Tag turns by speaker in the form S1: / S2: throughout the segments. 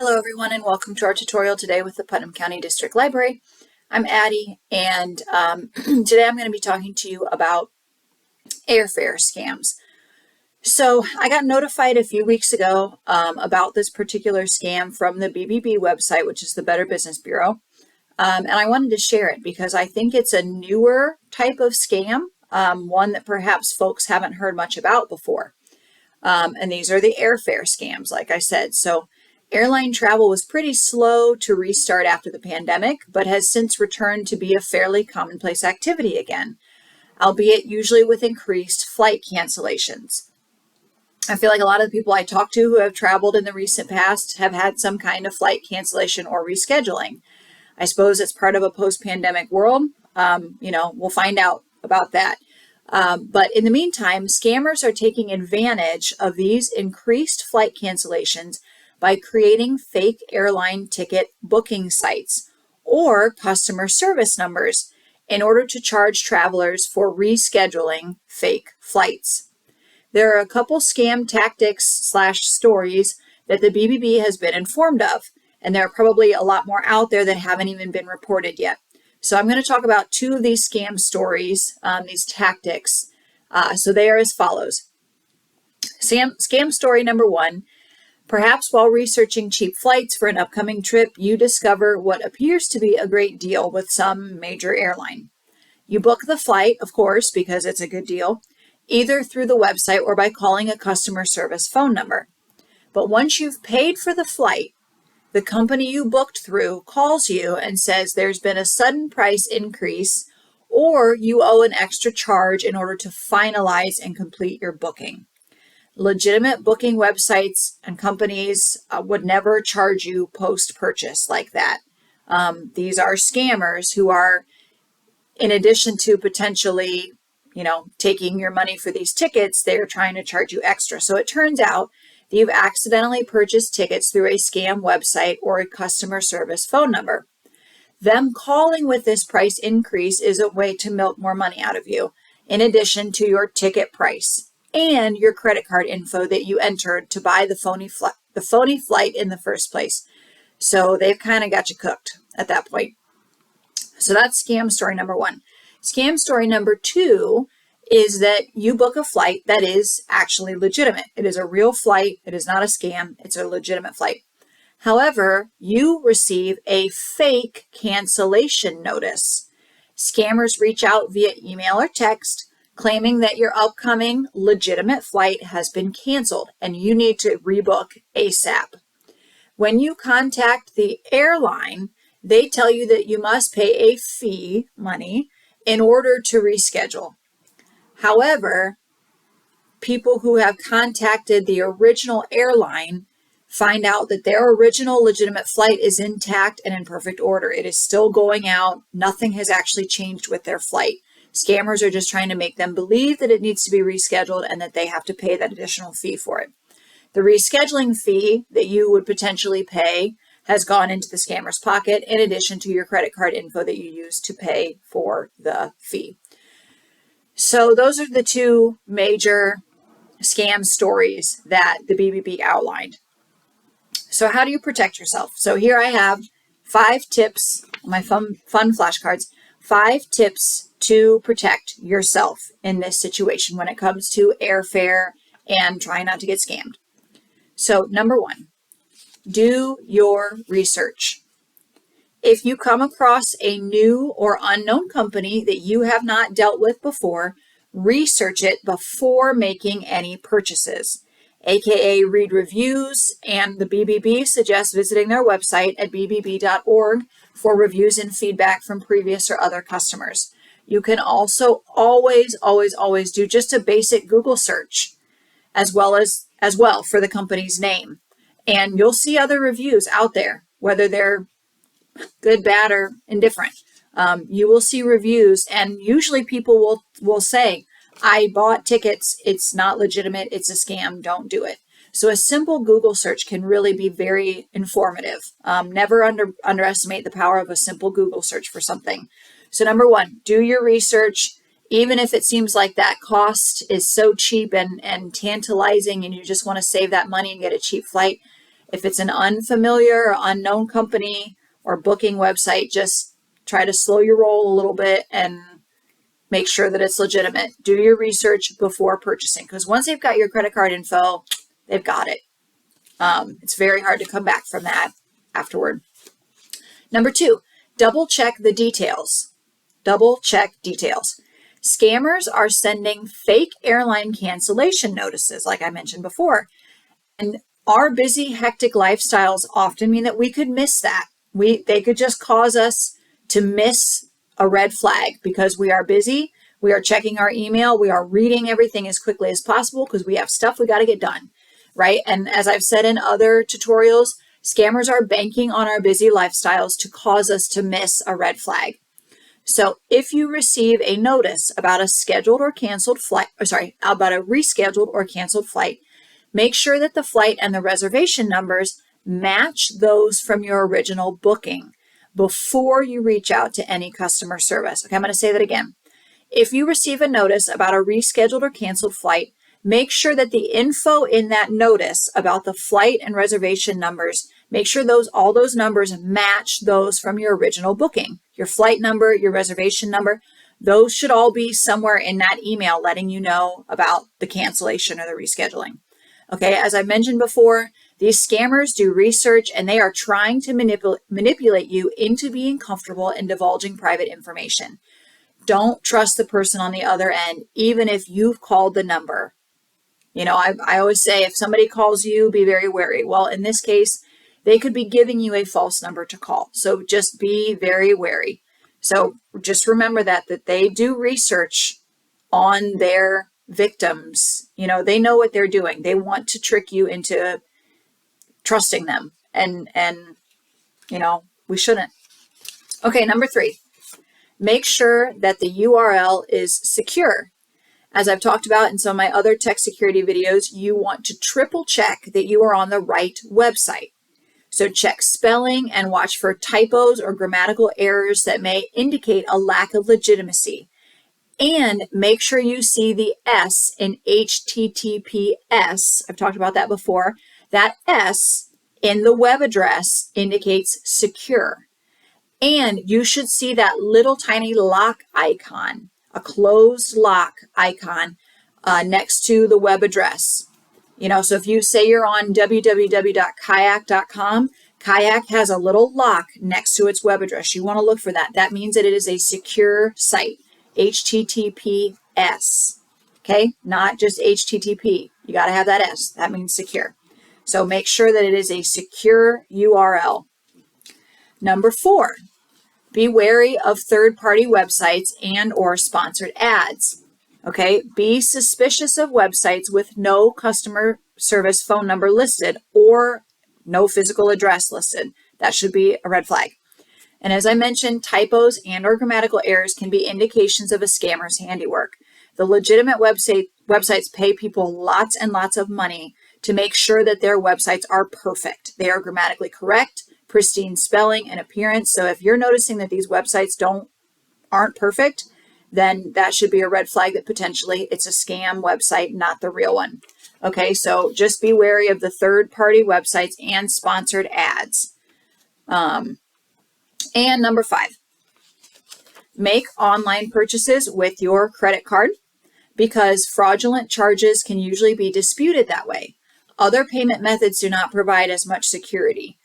S1: Hello everyone and welcome to our tutorial today with the Putnam County District Library. I'm Addie and today I'm going to be talking to you about airfare scams. So I got notified a few weeks ago about this particular scam from the BBB website, which is the Better Business Bureau, and I wanted to share it because I think it's a newer type of scam, one that perhaps folks haven't heard much about before. And these are the airfare scams, like I said. So airline travel was pretty slow to restart after the pandemic, but has since returned to be a fairly commonplace activity again, albeit usually with increased flight cancellations. I feel like a lot of the people I talk to who have traveled in the recent past have had some kind of flight cancellation or rescheduling. I suppose it's part of a post-pandemic world. We'll find out about that. But in the meantime, scammers are taking advantage of these increased flight cancellations by creating fake airline ticket booking sites or customer service numbers in order to charge travelers for rescheduling fake flights. There are a couple scam tactics/stories that the BBB has been informed of, and there are probably a lot more out there that haven't even been reported yet. So I'm going to talk about two of these scam stories, these tactics. So they are as follows. Scam story number one. Perhaps while researching cheap flights for an upcoming trip, you discover what appears to be a great deal with some major airline. You book the flight, of course, because it's a good deal, either through the website or by calling a customer service phone number. But once you've paid for the flight, the company you booked through calls you and says there's been a sudden price increase or you owe an extra charge in order to finalize and complete your booking. Legitimate booking websites and companies would never charge you post-purchase like that. These are scammers who are, in addition to potentially, taking your money for these tickets, they're trying to charge you extra. So it turns out that you've accidentally purchased tickets through a scam website or a customer service phone number. Them calling with this price increase is a way to milk more money out of you, in addition to your ticket price and your credit card info that you entered to buy the phony flight in the first place. So they've kind of got you cooked at that point. So that's scam story number one. Scam story number two is that you book a flight that is actually legitimate. It is a real flight. It is not a scam. It's a legitimate flight. However, you receive a fake cancellation notice. Scammers reach out via email or text claiming that your upcoming legitimate flight has been canceled and you need to rebook ASAP. When you contact the airline, they tell you that you must pay a fee, money, in order to reschedule. However, people who have contacted the original airline find out that their original legitimate flight is intact and in perfect order. It is still going out. Nothing has actually changed with their flight. Scammers are just trying to make them believe that it needs to be rescheduled and that they have to pay that additional fee for it. The rescheduling fee that you would potentially pay has gone into the scammer's pocket in addition to your credit card info that you use to pay for the fee. So those are the two major scam stories that the BBB outlined. So how do you protect yourself? So here I have 5 tips, my fun flashcards, 5 tips to protect yourself in this situation when it comes to airfare and trying not to get scammed. So number 1, do your research. If you come across a new or unknown company that you have not dealt with before, research it before making any purchases, aka read reviews, and the BBB suggests visiting their website at bbb.org for reviews and feedback from previous or other customers. You can also always do just a basic Google search as well for the company's name. And you'll see other reviews out there, whether they're good, bad, or indifferent. You will see reviews, and usually people will say, I bought tickets, it's not legitimate, it's a scam, don't do it. So a simple Google search can really be very informative. Never underestimate the power of a simple Google search for something. So number 1, do your research. Even if it seems like that cost is so cheap and tantalizing and you just want to save that money and get a cheap flight, If it's an unfamiliar or unknown company or booking website, just try to slow your roll a little bit and make sure that it's legitimate. Do your research before purchasing, because once they've got your credit card info, they've got it. It's very hard to come back from that afterward. Number 2, double check the details. Double check details. Scammers are sending fake airline cancellation notices, like I mentioned before. And our busy, hectic lifestyles often mean that we could miss that. They could just cause us to miss a red flag because we are busy. We are checking our email. We are reading everything as quickly as possible because we have stuff we got to get done, right? And as I've said in other tutorials, scammers are banking on our busy lifestyles to cause us to miss a red flag. So if you receive a notice about a scheduled or canceled flight, about a rescheduled or canceled flight, make sure that the flight and the reservation numbers match those from your original booking before you reach out to any customer service. Okay, I'm going to say that again. If you receive a notice about a rescheduled or canceled flight, make sure that the info in that notice about the flight and reservation numbers, make sure all those numbers match those from your original booking. Your flight number, your reservation number, those should all be somewhere in that email letting you know about the cancellation or the rescheduling. Okay, as I mentioned before, these scammers do research and they are trying to manipulate you into being comfortable in divulging private information. Don't trust the person on the other end, even if you've called the number. You know, I always say if somebody calls you, be very wary. Well, in this case, they could be giving you a false number to call. So just be very wary. So just remember that they do research on their victims. You know, they know what they're doing. They want to trick you into trusting them. And you know, we shouldn't. Okay, number 3, make sure that the URL is secure. As I've talked about in some of my other tech security videos, you want to triple check that you are on the right website. So check spelling and watch for typos or grammatical errors that may indicate a lack of legitimacy. And make sure you see the S in HTTPS. I've talked about that before. That S in the web address indicates secure. And you should see that little tiny lock icon, a closed lock icon next to the web address. You know, so if you say you're on www.kayak.com, Kayak has a little lock next to its web address. You want to look for that. That means that it is a secure site. HTTPS. Okay, not just HTTP. You got to have that S. That means secure. So make sure that it is a secure URL. Number 4, be wary of third-party websites and or sponsored ads. Okay, be suspicious of websites with no customer service phone number listed or no physical address listed. That should be a red flag. And as I mentioned, typos and or grammatical errors can be indications of a scammer's handiwork. The legitimate websites pay people lots and lots of money to make sure that their websites are perfect. They are grammatically correct, pristine spelling and appearance. So if you're noticing that these websites aren't perfect, then that should be a red flag that potentially it's a scam website, not the real one. Okay, so just be wary of the third-party websites and sponsored ads. And number 5, make online purchases with your credit card because fraudulent charges can usually be disputed that way. Other payment methods do not provide as much security.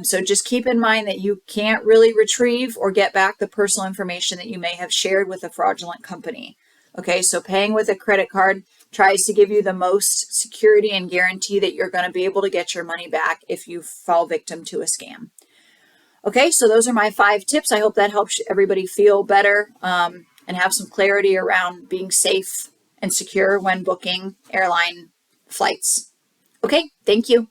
S1: So just keep in mind that you can't really retrieve or get back the personal information that you may have shared with a fraudulent company. Okay, so paying with a credit card tries to give you the most security and guarantee that you're going to be able to get your money back if you fall victim to a scam. Okay, so those are my 5 tips. I hope that helps everybody feel better and have some clarity around being safe and secure when booking airline flights. Okay, thank you.